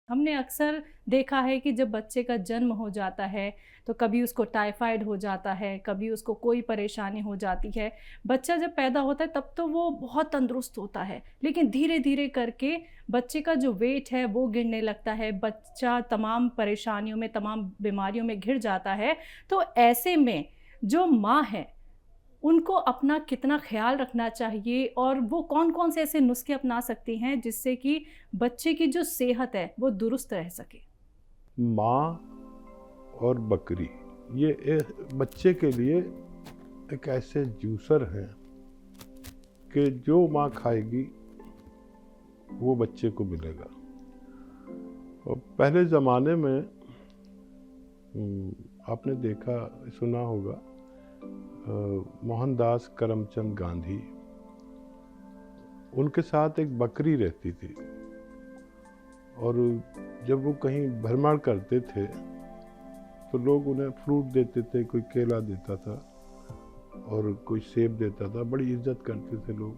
हमने अक्सर देखा है कि जब बच्चे का जन्म हो जाता है तो कभी उसको टाइफाइड हो जाता है, कभी उसको कोई परेशानी हो जाती है। बच्चा जब पैदा होता है तब तो वो बहुत तंदुरुस्त होता है, लेकिन धीरे धीरे करके बच्चे का जो वेट है वो गिरने लगता है, बच्चा तमाम परेशानियों में, तमाम बीमारियों में घिर जाता है। तो ऐसे में जो माँ है उनको अपना कितना ख़्याल रखना चाहिए और वो कौन-कौन से ऐसे नुस्खे अपना सकती हैं जिससे कि बच्चे की जो सेहत है वो दुरुस्त रह सके? माँ और बकरी ये बच्चे के लिए एक ऐसे जूसर हैं कि जो माँ खाएगी वो बच्चे को मिलेगा। और पहले ज़माने में आपने देखा सुना होगा मोहनदास करमचंद गांधी, उनके साथ एक बकरी रहती थी और जब वो कहीं भ्रमण करते थे तो लोग उन्हें फ्रूट देते थे, कोई केला देता था और कोई सेब देता था, बड़ी इज्जत करते थे लोग।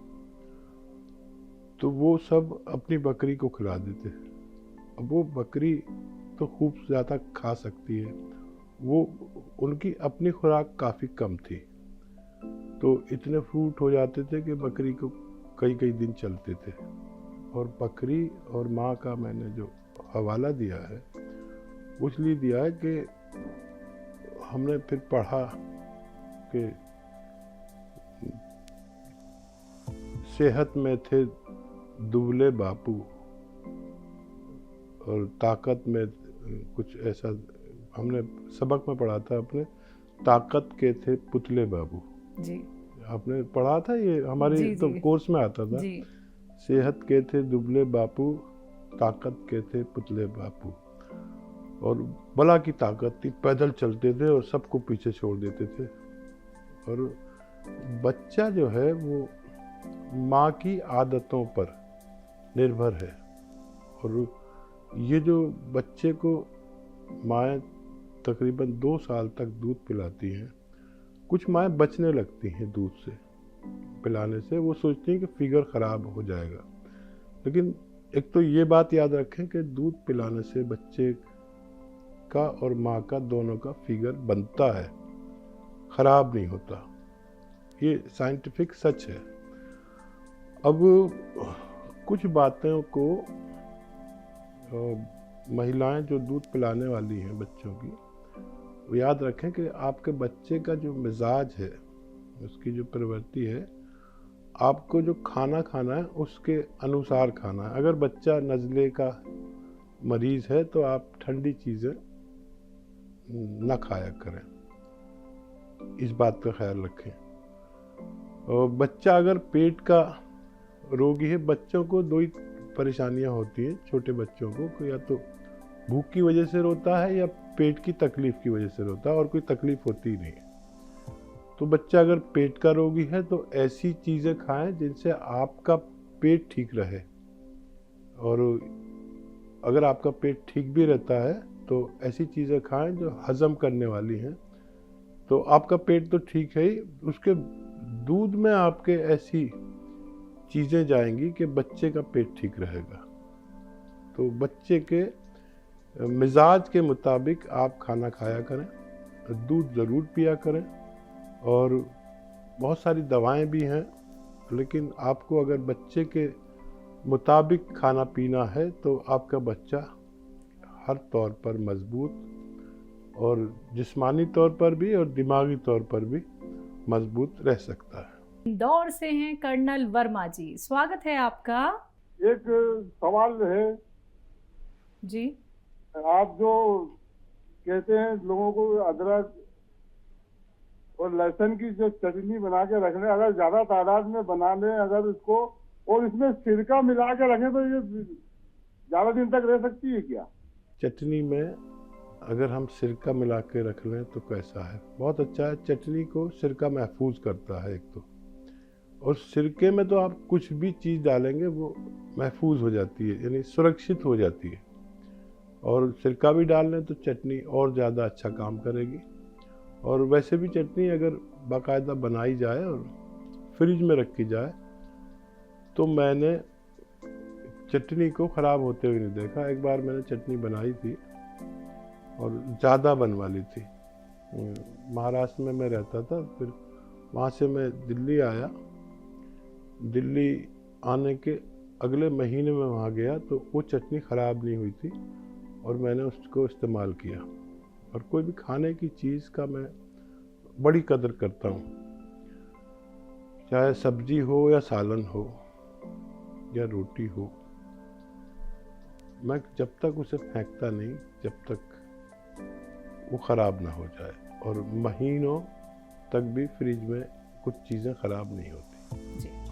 तो वो सब अपनी बकरी को खिला देते। अब वो बकरी तो खूब ज़्यादा खा सकती है, वो उनकी अपनी खुराक काफ़ी कम थी, तो इतने फ्रूट हो जाते थे कि बकरी को कई कई दिन चलते थे। और बकरी और माँ का मैंने जो हवाला दिया है वो इसलिए दिया है कि हमने फिर पढ़ा कि सेहत में थे दुबले बापू और ताकत में कुछ ऐसा, हमने सबक में पढ़ा था अपने, ताकत के थे पुतले बाबू जी। आपने पढ़ा था, ये हमारे जी, तो जी। कोर्स में आता था। जी। सेहत के थे दुबले बापू, ताकत के थे पुतले बापू। और बला की ताकत थी, पैदल चलते थे और सबको पीछे छोड़ देते थे। और बच्चा जो है वो माँ की आदतों पर निर्भर है। और ये जो बच्चे को माएँ तकरीबन 2 साल तक दूध पिलाती हैं, कुछ माएँ बचने लगती हैं दूध से पिलाने से, वो सोचती हैं कि फिगर ख़राब हो जाएगा। लेकिन एक तो ये बात याद रखें कि दूध पिलाने से बच्चे का और माँ का दोनों का फिगर बनता है, ख़राब नहीं होता, ये साइंटिफिक सच है। अब कुछ बातों को महिलाएं जो दूध पिलाने वाली हैं बच्चों की, वो याद रखें कि आपके बच्चे का जो मिजाज है, उसकी जो प्रवृत्ति है, आपको जो खाना खाना है उसके अनुसार खाना है। अगर बच्चा नज़ले का मरीज़ है तो आप ठंडी चीज़ें न खाया करें, इस बात का ख्याल रखें। और बच्चा अगर पेट का रोगी है, बच्चों को 2 ही परेशानियां होती हैं छोटे बच्चों को, या तो भूख की वजह से रोता है या पेट की तकलीफ़ की वजह से रोता है, और कोई तकलीफ़ होती ही नहीं। तो बच्चा अगर पेट का रोगी है तो ऐसी चीज़ें खाएं जिनसे आपका पेट ठीक रहे। और अगर आपका पेट ठीक भी रहता है तो ऐसी चीज़ें खाएं जो हज़म करने वाली हैं, तो आपका पेट तो ठीक है ही, उसके दूध में आपके ऐसी चीज़ें जाएंगी कि बच्चे का पेट ठीक रहेगा। तो बच्चे के मिजाज के मुताबिक आप खाना खाया करें, दूध ज़रूर पिया करें। और बहुत सारी दवाएं भी हैं, लेकिन आपको अगर बच्चे के मुताबिक खाना पीना है तो आपका बच्चा हर तौर पर मजबूत और जिस्मानी तौर पर भी और दिमागी तौर पर भी मजबूत रह सकता है। इंदौर से हैं कर्नल वर्मा जी, स्वागत है आपका। एक सवाल है, जी। आप जो कहते हैं लोगों को अदरक और लहसुन की जो चटनी बना के रख लें, अगर ज्यादा तादाद में बना लें अगर इसको, और इसमें सिरका मिला के रखें तो ये ज्यादा दिन तक रह सकती है क्या? चटनी में अगर हम सिरका मिला के रख लें तो कैसा है, बहुत अच्छा है। चटनी को सिरका महफूज करता है एक तो, और सिरके में तो आप कुछ भी चीज़ डालेंगे वो महफूज हो जाती है, यानी सुरक्षित हो जाती है। और सिरका भी डाल लें तो चटनी और ज़्यादा अच्छा काम करेगी। और वैसे भी चटनी अगर बाकायदा बनाई जाए और फ्रिज में रखी जाए तो मैंने चटनी को ख़राब होते हुए नहीं देखा। एक बार मैंने चटनी बनाई थी और ज़्यादा बनवा ली थी। महाराष्ट्र में मैं रहता था, फिर वहाँ से मैं दिल्ली आया। दिल्ली आने के अगले महीने में वहाँ गया तो वो चटनी ख़राब नहीं हुई थी और मैंने उसको इस्तेमाल किया। और कोई भी खाने की चीज़ का मैं बड़ी कदर करता हूँ, चाहे सब्जी हो या सालन हो या रोटी हो। मैं जब तक उसे फेंकता नहीं जब तक वो ख़राब ना हो जाए, और महीनों तक भी फ्रिज में कुछ चीज़ें ख़राब नहीं होती। जी।